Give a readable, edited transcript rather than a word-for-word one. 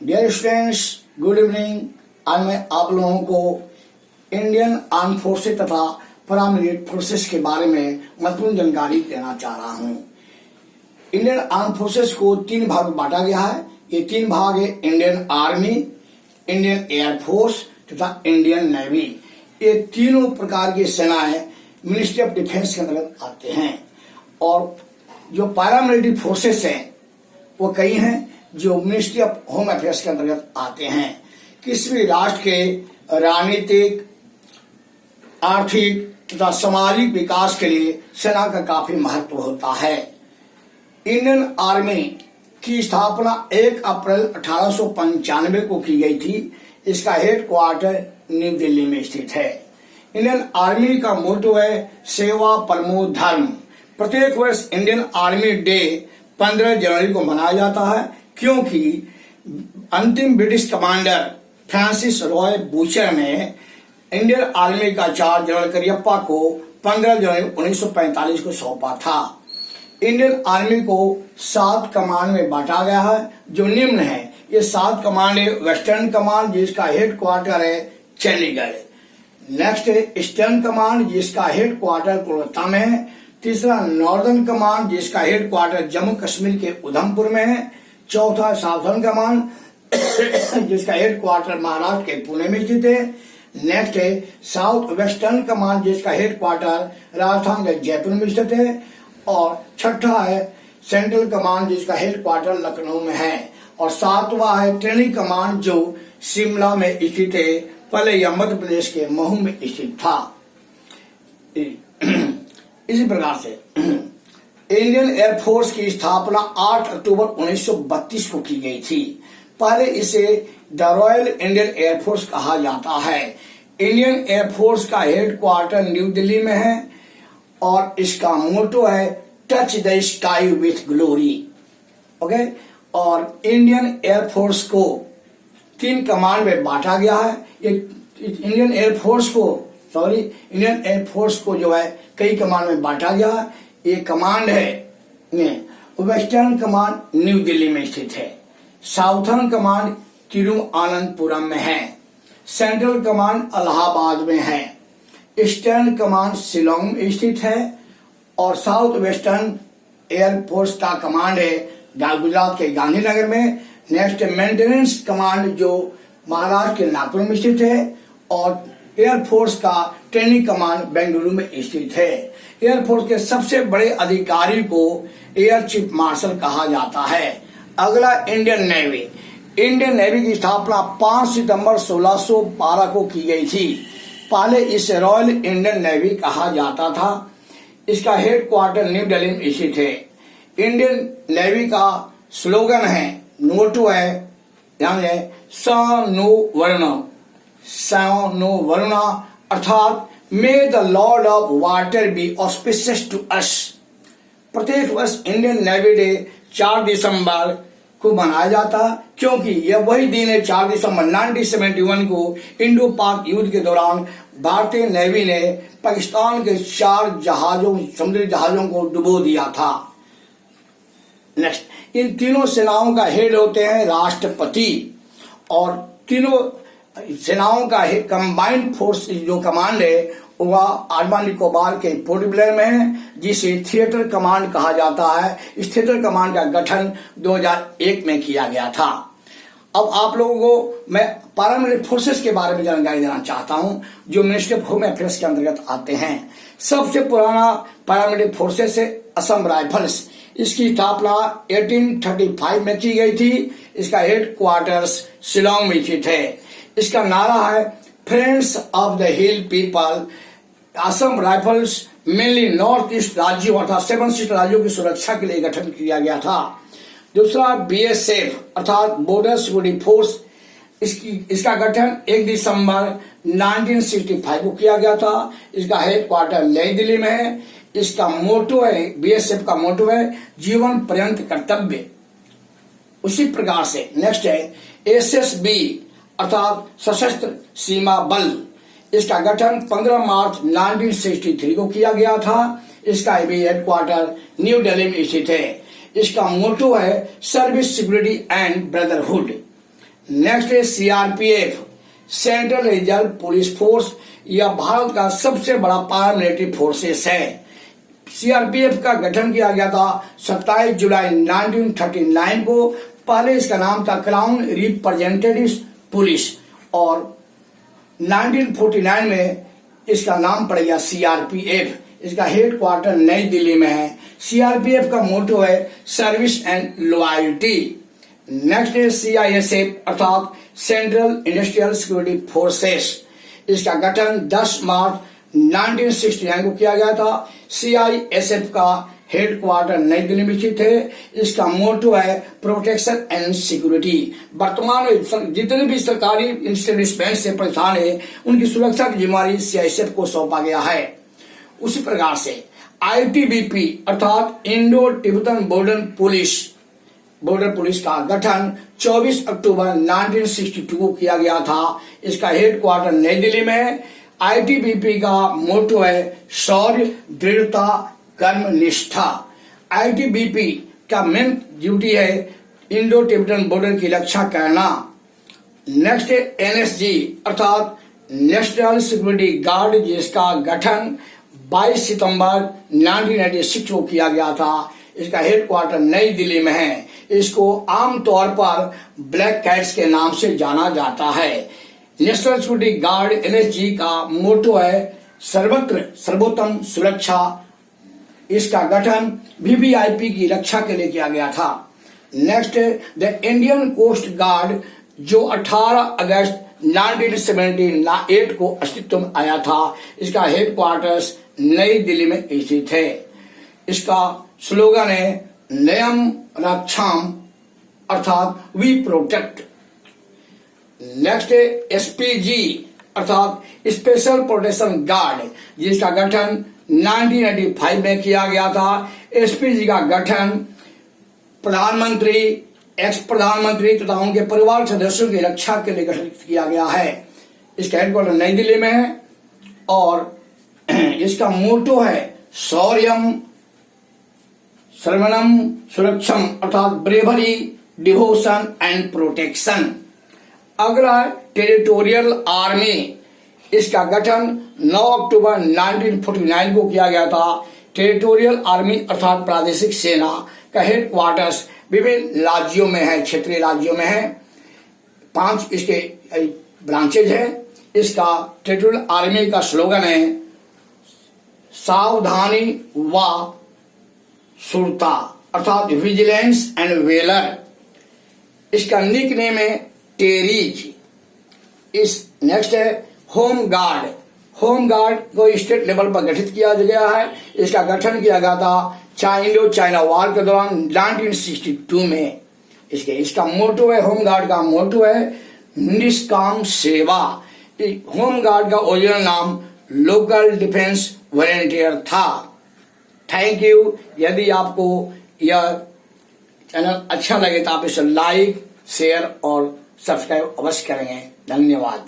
Dear students, good evening. आज मैं आप लोगों को इंडियन आर्म फोर्सेस तथा पैरामिलिट्री फोर्सेस के बारे में महत्वपूर्ण जानकारी देना चाह रहा हूं। इंडियन आर्म फोर्सेस को तीन भाग में बांटा गया है। ये तीन भाग है इंडियन आर्मी, इंडियन एयरफोर्स तथा इंडियन नेवी। ये तीनों प्रकार की सेनाएं मिनिस्ट्री ऑफ डिफेंस के अंतर्गत आते हैं। और जो पैरामिलिट्री फोर्सेस हैं वो कई हैं जो मिनिस्ट्री ऑफ होम अफेयर्स के अंतर्गत आते हैं। किसी भी राष्ट्र के राजनीतिक, आर्थिक तथा सामाजिक विकास के लिए सेना का काफी महत्व होता है। इंडियन आर्मी की स्थापना 1 अप्रैल 1895 को की गई थी। इसका हेड क्वार्टर न्यू दिल्ली में स्थित है। इंडियन आर्मी का मोटो है सेवा परमो धर्म। प्रत्येक वर्ष इंडियन आर्मी डे 15 जनवरी को मनाया जाता है, क्योंकि अंतिम British commander Francis Roy butcher ने इंडियन आर्मी का चार्ज जनरल करियप्पा को 15 जनवरी 1945 को सौंपा था। इंडियन आर्मी को 7 कमांड में बांटा गया है, जो निम्न है। ये 7 कमांड है। वेस्टर्न कमांड, जिसका हेड क्वार्टर है चंडीगढ़। नेक्स्ट है ईस्टर्न कमांड, जिसका हेड क्वार्टर कोलकाता में है। तीसरा नॉर्दर्न कमांड, जिसका हेड क्वार्टर जम्मू कश्मीर के उधमपुर में है। चौथा साउथर्न कमांड, जिसका हेड क्वार्टर महाराष्ट्र के पुणे में स्थित है। नेक्स्ट है साउथ वेस्टर्न कमांड, जिसका हेड क्वार्टर राजस्थान के जयपुर में स्थित है। और छठा है सेंट्रल कमांड, जिसका हेड क्वार्टर लखनऊ में है। और सातवां है ट्रेनिंग कमांड, जो शिमला में स्थित है। पहले यह मध्य प्रदेश के महू में स्थित था। इसी प्रकार से इंडियन एयरफोर्स की स्थापना 8 अक्टूबर 1932 को की गई थी। पहले इसे द रॉयल इंडियन एयरफोर्स कहा जाता है। इंडियन एयरफोर्स का हेड क्वार्टर न्यू दिल्ली में है और इसका मोटो है touch the sky with glory. Okay. और इंडियन एयरफोर्स को 3 कमांड में बांटा गया है। इंडियन एयरफोर्स को जो है कई कमांड में बांटा गया है। ये कमांड है वेस्टर्न कमांड न्यू दिल्ली में स्थित है। साउथर्न कमांड तिरुवनंतपुरम में है। सेंट्रल कमांड इलाहाबाद में है। ईस्टर्न कमांड शिलोंग में स्थित है। और साउथ वेस्टर्न एयरफोर्स का कमांड है गुजरात के गांधीनगर में। नेक्स्ट मेंटेनेंस कमांड, जो महाराष्ट्र के नागपुर में स्थित है। और एयरफोर्स का ट्रेनिंग कमांड बेंगलुरु में स्थित है। एयरफोर्स के सबसे बड़े अधिकारी को एयर चीफ मार्शल कहा जाता है। अगला इंडियन नेवी। इंडियन नेवी की स्थापना 5 सितंबर 1612 को की गई थी। पहले इसे रॉयल इंडियन नेवी कहा जाता था। इसका हेड क्वार्टर न्यू दिल्ली में स्थित है। इंडियन नेवी का स्लोगन है, मोटो है, यानी स नो वरुणा, अर्थात may the lord of water be auspicious to us. प्रत्येक वर्ष इंडियन नेवी डे 4 दिसंबर को मनाया जाता, क्योंकि यह वही दिन है 4 दिसंबर 1971 को इंडो पाक युद्ध के दौरान भारतीय नेवी ने पाकिस्तान के 4 समुद्री जहाजों को डुबो दिया था। नेक्स्ट, इन तीनों सेनाओं का हेड होते हैं राष्ट्रपति। और तीनों सेनाओं का कंबाइंड फोर्स जो कमांड है वह अंडमान निकोबार के पोर्ट ब्लेयर में है, जिसे थिएटर कमांड कहा जाता है। इस थिएटर कमांड का गठन 2001 में किया गया था। अब आप लोगों को मैं पैरामिलिट्री फोर्सेस के बारे में जानकारी देना चाहता हूं, जो मिनिस्ट्री ऑफ होम अफेयर्स के अंतर्गत आते हैं। सबसे पुराना पैरामिलिट्री फोर्सेस है असम राइफल्स। इसकी स्थापना 1835 में की गई थी। इसका हेड क्वार्टर्स शिलोंग में स्थित है। इसका नारा है friends of the hill people. Assam rifles mainly north east राज्यों अर्थात 7 स्टेट राज्यों की सुरक्षा के लिए गठन किया गया था। दूसरा BSF अर्थात बॉर्डर सिक्योरिटी फोर्स। इसका गठन 1 दिसंबर 1965 को किया गया था। इसका हेड क्वार्टर नई दिल्ली में है। इसका मोटो है, BSF का मोटो है जीवन पर्यंत कर्तव्य। उसी प्रकार से नेक्स्ट है SSB अर्थात सशस्त्र सीमा बल। इसका गठन 15 मार्च 1963 को किया गया था। इसका भी हेड क्वार्टर न्यू दिल्ली में स्थित है। इसका मोटो है service, security and brotherhood. Next है CRPF, central reserve police force. यह भारत का सबसे बड़ा पैरामिलिट्री फोर्सेस है। सीआरपीएफ का गठन किया गया था 27 जुलाई 1939 को। पहले इसका नाम था क्राउन रिप्रेजेंटेटिव पुलिस और 1949 में इसका नाम पड़ गया सीआरपीएफ। इसका हेडक्वार्टर नई दिल्ली में है। सीआरपीएफ का मोटो है सर्विस एंड लॉयल्टी। नेक्स्ट है सीआईएसएफ अर्थात सेंट्रल इंडस्ट्रियल सिक्योरिटी फोर्सेस। इसका गठन 10 मार्च 1969 को किया गया था। सीआईएसएफ का हेडक्वार्टर नई दिल्ली में स्थित है। इसका मोटो है प्रोटेक्शन एंड सिक्योरिटी। वर्तमान में जितने भी सरकारी इंस्टेब्लिशमेंट से प्रतिष्ठान है उनकी सुरक्षा की जिम्मेदारी सीआईएसएफ को सौंपा गया है। उसी प्रकार से आईटीबीपी अर्थात इंडो तिब्बतन बॉर्डर पुलिस का गठन 24 अक्टूबर 1962 को किया गया था। इसका हेडक्वार्टर नई दिल्ली में है। आईटीबीपी का मोटो है शौर्य, दृढ़ता, कर्मनिष्ठा। आईटीबीपी का मेन ड्यूटी है इंडो तिब्बतन बॉर्डर की रक्षा करना। नेक्स्ट है एनएसजी अर्थात नेशनल सिक्योरिटी गार्ड, जिसका गठन 22 सितंबर 1996 को किया गया था। इसका हेडक्वार्टर नई दिल्ली में है। इसको आमतौर पर ब्लैक कैट्स के नाम से जाना जाता है। नेशनल सिक्योरिटी गार्ड एनएसजी का मोटो है सर्वत्र सर्वोत्तम सुरक्षा। इसका गठन वीवीआईपी की रक्षा के लिए किया गया था। Next the Indian coast guard, जो 18 अगस्त 1978 को अस्तित्व में आया था। इसका हेडक्वार्टर्स नई दिल्ली में स्थित है। इसका स्लोगन है नयम रक्षाम अर्थात वी प्रोटेक्ट। नेक्स्ट है एसपीजी अर्थात स्पेशल प्रोटेक्शन गार्ड, जिसका गठन 1985 में किया गया था। एसपीजी का गठन प्रधानमंत्री, एक्स प्रधानमंत्री तथा उनके परिवार सदस्यों की रक्षा के लिए गठित किया गया है। इसका हेडक्वार्टर नई दिल्ली में है और इसका मोटो है शौर्यम सर्वनम सुरक्षम अर्थात ब्रेवरी, डिवोशन एंड प्रोटेक्शन। अगला टेरिटोरियल आर्मी। इसका गठन 9 अक्टूबर 1949 को किया गया था। टेरिटोरियल आर्मी अर्थात प्रादेशिक सेना का हेडक्वार्टर्स विभिन्न राज्यों में है, क्षेत्रीय राज्यों में है। 5 इसके ब्रांचेज है। इसका टेरिटोरियल आर्मी का स्लोगन है सावधानी व सुरता अर्थात विजिलेंस एंड वेलर। इसका निक नेम है टेरीज। इस नेक्स्ट है होम गार्ड। होम गार्ड को स्टेट लेवल पर गठित किया गया है। इसका गठन किया गया था इंडो चाइना वॉर के दौरान 1962 में। इसका मोटो है, होम गार्ड का मोटो है निष्काम सेवा। होम गार्ड का ओरिजिनल नाम लोकल डिफेंस वॉलंटियर था। Thank you. यदि आपको यह चैनल अच्छा लगे तो आप इसे लाइक, शेयर और सब्सक्राइब अवश्य करेंगे। धन्यवाद।